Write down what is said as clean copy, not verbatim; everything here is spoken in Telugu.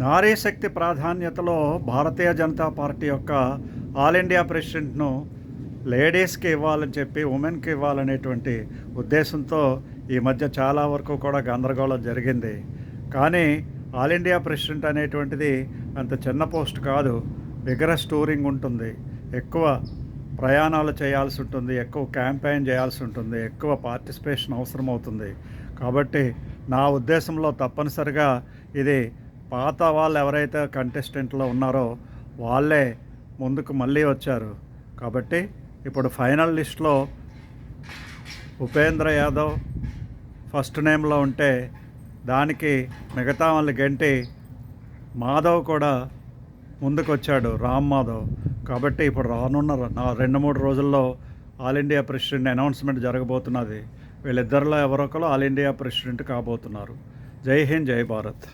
నారీ శక్తి ప్రాధాన్యతలో భారతీయ జనతా పార్టీ యొక్క ఆల్ ఇండియా ప్రెసిడెంట్ను లేడీస్కి ఇవ్వాలని చెప్పి ఉమెన్కి ఇవ్వాలనేటువంటి ఉద్దేశంతో ఈ మధ్య చాలా వరకు కూడా గందరగోళం జరిగింది. కానీ ఆల్ ఇండియా ప్రెసిడెంట్ అనేటువంటిది అంత చిన్న పోస్ట్ కాదు. విగరస్ టూరింగ్ ఉంటుంది, ఎక్కువ ప్రయాణాలు చేయాల్సి ఉంటుంది, ఎక్కువ క్యాంపెయిన్ చేయాల్సి ఉంటుంది, ఎక్కువ పార్టిసిపేషన్ అవసరం అవుతుంది. కాబట్టి నా ఉద్దేశంలో తప్పనిసరిగా ఇది పాత వాళ్ళు ఎవరైతే కంటెస్టెంట్లో ఉన్నారో వాళ్ళే ముందుకు మళ్ళీ వచ్చారు. కాబట్టి ఇప్పుడు ఫైనల్ లిస్ట్లో ఉపేంద్ర యాదవ్ ఫస్ట్ నేమ్లో ఉంటే దానికి మిగతా వాళ్ళు గంటి మాధవ్ కూడా ముందుకు వచ్చాడు, రామ్ మాధవ్. కాబట్టి ఇప్పుడు రానున్న 2-3 రోజుల్లో ఆల్ ఇండియా ప్రెసిడెంట్ అనౌన్స్మెంట్ జరగబోతున్నది. వీళ్ళిద్దరిలో ఎవరొకరు ఆల్ ఇండియా ప్రెసిడెంట్ కాబోతున్నారు. జై హింద్, జై భారత్.